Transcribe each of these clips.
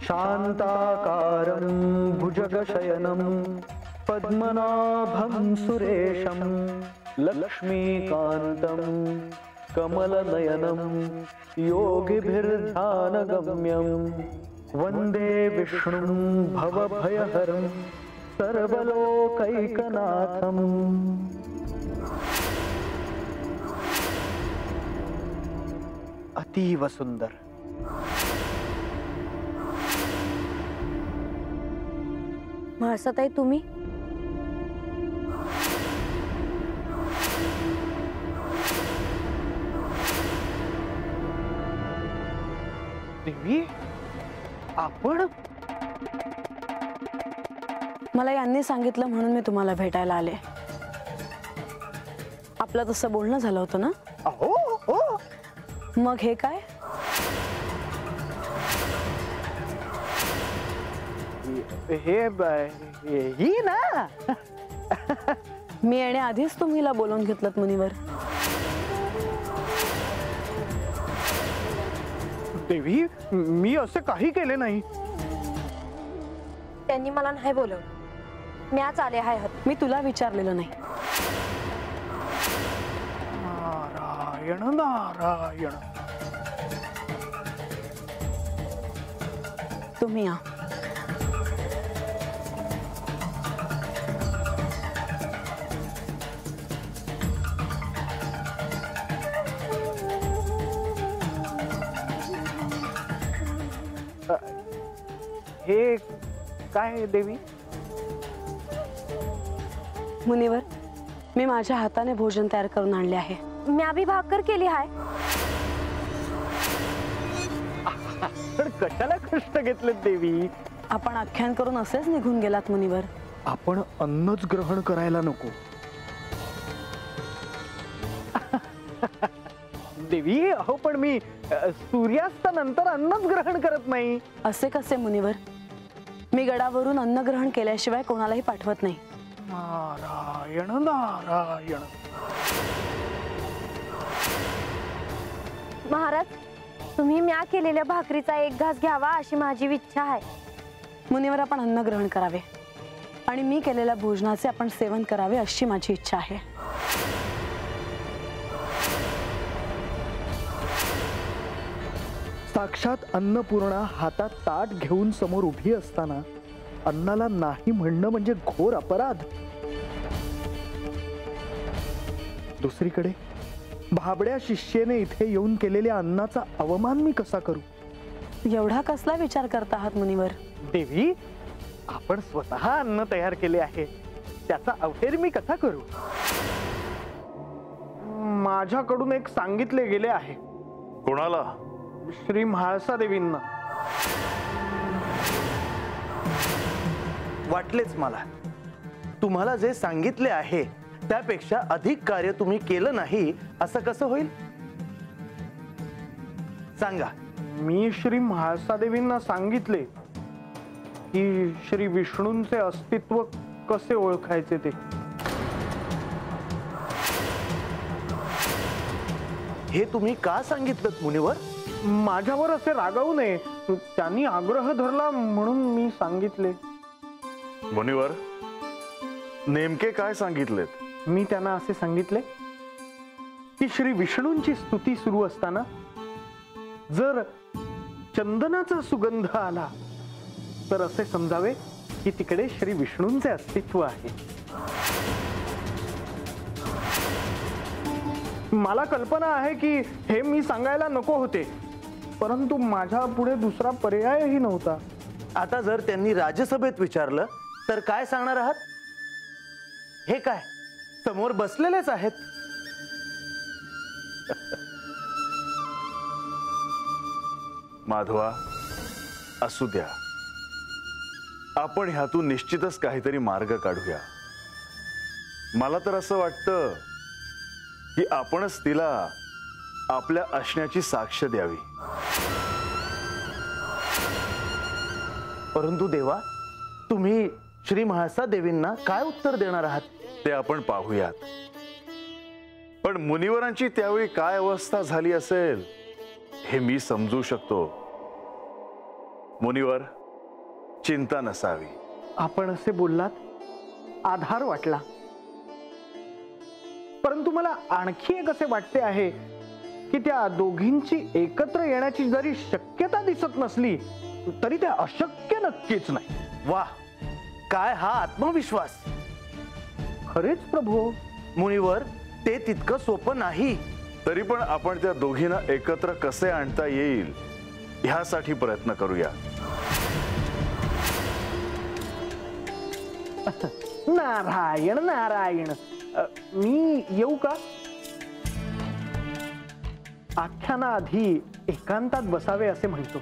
शांताकारं भुजगशयनं पद्मनाभं सुरेशं लक्ष्मीकान्तं कमलनयनं योगिभिर्ध्यानगम्यं वन्दे विष्णुं भवभयहरं सर्वलोकैकनाथम्। अतीव सुंदर। म्हाळसाताई तुम्ही? देवी आपण? मला यांनी सांगितलं म्हणून मी तुम्हाला भेटायला आले। आपलं तसं बोलणं झालं होतं ना? अहो हो। मग हे काय? ही ना मी येण्याआधीच तुम्हीला बोलवून घेतलं मुनिवर। देवी मी असं काही केले नाही। त्यांनी मला नाही बोलवलं, मी आज आले आहे। मी तुला विचारलेलं नाही। नारायण नारायण। तुम्ही या। हे काय देवी? मुनिवर, मी माझ्या हाताने भोजन तयार करून आणले आहे। मी अभी भाकर केली आहे। पण कशाला कष्ट घेतले देवी? आपण आख्यान करून असेच निघून गेलात मुनिवर। आपण अन्नच ग्रहण करायला नको। देवी अहो पण मी सूर्यास्तानंतर अन्नच ग्रहण करत नाही। असे कसे मुनिवर? मी गडावरून अन्न ग्रहण केल्याशिवाय कोणालाही पाठवत नाही। नारायण नारायण। महाराज, तुम्ही म्या केलेल्या भाकरीचा एक घास घ्यावा अशी माझी इच्छा आहे। मुनिवर, आपण अन्न ग्रहण करावे आणि मी केलेल्या भोजनाचे आपण सेवन करावे अशी माझी इच्छा आहे। साक्षात अन्नपूर्णा हातात ताट घेऊन समोर उभी असताना अन्नाला नाही म्हणणं म्हणजे घोर अपराध। दुसरीकडे भाबड्या शिष्येने इथे येऊन केलेल्या अन्नाचा अवमान मी कसा करू? एवढा कसला विचार करता आहात मुनिवर? देवी, आपण स्वतः अन्न तयार केले आहे, त्याचा अवहेर मी कसा करू? माझ्याकडून एक सांगितले गेले आहे। कोणाला? श्री म्हाळसा देवींना। वाटलेच मला, तुम्हाला जे सांगितले आहे त्यापेक्षा अधिक कार्य तुम्ही केलं नाही असं कसं होईल? सांगा। मी श्री म्हाळसा देवींना सांगितले की श्री विष्णूंचे अस्तित्व कसे ओळखायचे ते। हे तुम्ही का सांगितलं मुनिवर? माझ्यावर असे रागावू नये, त्यांनी आग्रह धरला म्हणून मी सांगितले। मुनिवर, नेमके काय सांगितलेत? मी त्यांना असे सांगितले की श्री विष्णूंची स्तुती सुरू असताना जर चंदनाचा सुगंध आला तर असे समजावे की तिकडे श्री विष्णूंचे अस्तित्व आहे। मला कल्पना आहे की हे मी सांगायला नको होते, परंतु माझ्या पुढे दुसरा पर्यायही नव्हता। आता जर त्यांनी राज्यसभेत विचारलं तर काय सांगणार आहात? हे काय समोर बसलेलेच आहेत। माधवा, असू द्या, आपण ह्यातून निश्चितच काहीतरी मार्ग काढूया। मला तर असं वाटतं की आपणच तिला आपल्या असण्याची साक्ष द्यावी। परंतु देवा, तुम्ही श्री म्हाळसा देवींना काय उत्तर देणार आहात ते आपण पाहूयात। पण मुनिवरांची त्यावेळी काय अवस्था झाली असेल हे मी समजू शकतो। मुनिवर, चिंता नसावी. आपण असे बोललात आधार वाटला, परंतु मला आणखी एक असे वाटते आहे की त्या दोघींची एकत्र येण्याची जरी शक्यता दिसत नसली तरी ते अशक्य नक्कीच नाही. वाह, काय हा आत्मविश्वास. खरेच प्रभू. मुनिवर, ते तितकं सोपं नाही. तरी पण आपण त्या दोघींना एकत्र कसे आणता येईल ह्यासाठी प्रयत्न करूया. नारायण नारायण. मी येऊ का? आख्यानाआधी एकांतात बसावे असे म्हणतो.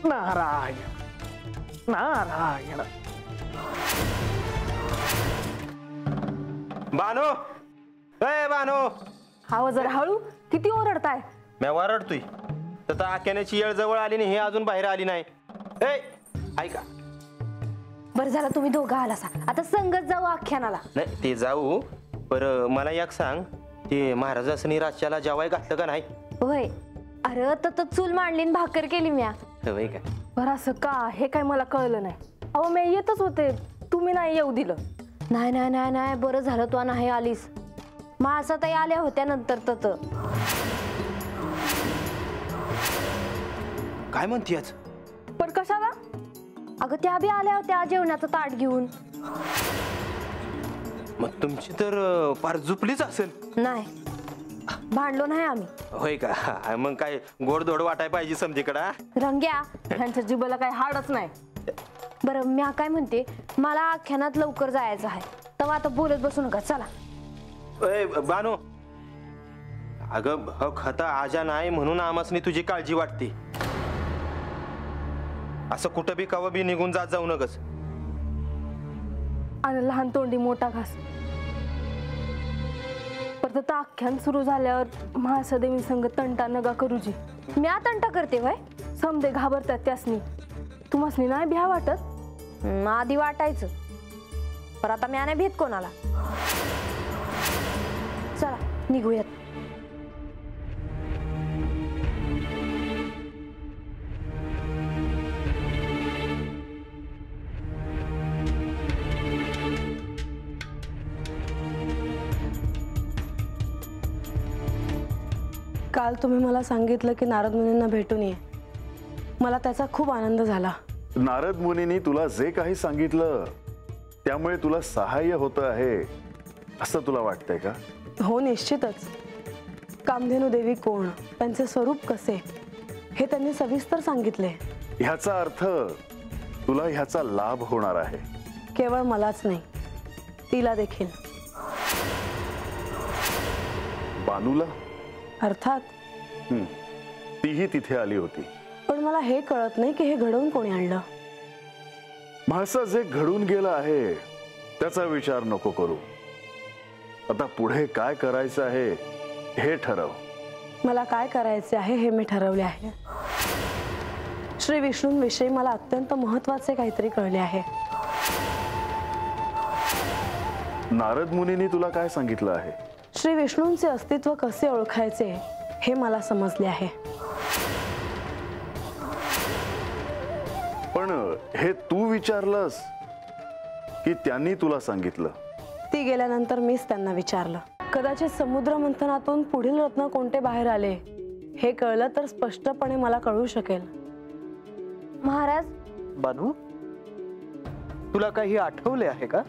नारायण नारायण. बानो, ए बानो, हा जरा हळू, किती ओरडताय? मी वरडतोय तर आख्यानाची येळ जवळ आली नाही, हे अजून बाहेर आली नाही. ए ऐका, बरं झालं तुम्ही दोघं आला सा. आता संगत जाऊ आख्यानाला. नाही ते जाऊ, पर मला एक सांग, ते महाराजासनी राज्याला जेवाय घातलं का नाही? होय. अरे तर चूल मांडली न भाकर केली म्या. होय का? बरं असं का, हे काय मला कळलं नाही. अहो मी येतच होते, तुम्ही नाही येऊ दिलं. नाही नाही नाही नाही, बरं झालं तू नाही आलीस. मासा ताई आल्या होत्या नंतर तर. काय म्हणतीयच? पण कशाला? अगं त्या बी आल्या होत्या जेवणाचं ताट घेऊन. मग तुमची तर फार झुपलीच असेल. नाही, भांडलो नाही आम्ही. होय का? मग काय गोडधोड वाटाय पाहिजे समजीकडा. रंग्या, ह्यांच्या जिभेला काही हाडच नाही. बरं मी काय म्हणते, मला आख्यानात लवकर जायचं आहे. तेव्हा आता बोलत बसू नका, चला. ए बानो, अगं खता आजा नाही म्हणून आमासनी तुझी काळजी वाटते. असं कुठं बी कवा बी निघून जाऊ नकस. आणि लहान तोंडी मोठा घास. परत आता आख्यान सुरू झाल्यावर महासदेवी संग तंटा नगा करूजी. म्या तंटा करते वय. समदे घाबरतात त्यासनी. तुम्हासनी नाही भ्या वाटत? आधी वाटायचं, पर आता म्या नाही भीत कोणाला. चला निघूयात. काल तुम्ही मला सांगितलं की नारद मुनींना भेटून ये. मला त्याचा खूप आनंद झाला. नारद मुनींनी तुला जे काही सांगितलं त्यामुळे तुला सहाय्य होत आहे असं तुला वाटतंय का? हो निश्चितच. कामधेनू देवी कोण, त्यांचे स्वरूप कसे, हे त्यांनी सविस्तर सांगितले. ह्याचा अर्थ तुला ह्याचा लाभ होणार आहे. केवळ मलाच नाही, तिला देखील. बानूला? अर्थात. तीही तिथे आली होती. पण मला हे कळत नाही की हे घडवून कोणी आणलं. म्हाळसा जे घडून गेलं आहे त्याचा विचार नको करू. आता पुढे काय करायचं आहे हे ठरव. मला काय करायचे आहे हे मी ठरवले आहे. श्री विष्णूंविषयी मला अत्यंत महत्वाचे काहीतरी कळले आहे. नारद मुनींनी तुला काय सांगितलं आहे? श्री विष्णूंचे अस्तित्व कसे ओळखायचे हे मला समजले आहे. पण हे तू विचारलंस की त्यांनी तुला सांगितलं? ती गेल्यानंतर मीच त्यांना विचारलं. कदाचित समुद्र मंथनातून पुढील रत्न कोणते बाहेर आले हे कळलं तर स्पष्टपणे मला कळू शकेल. महाराज, बानू, तुला काही आठवले आहे का?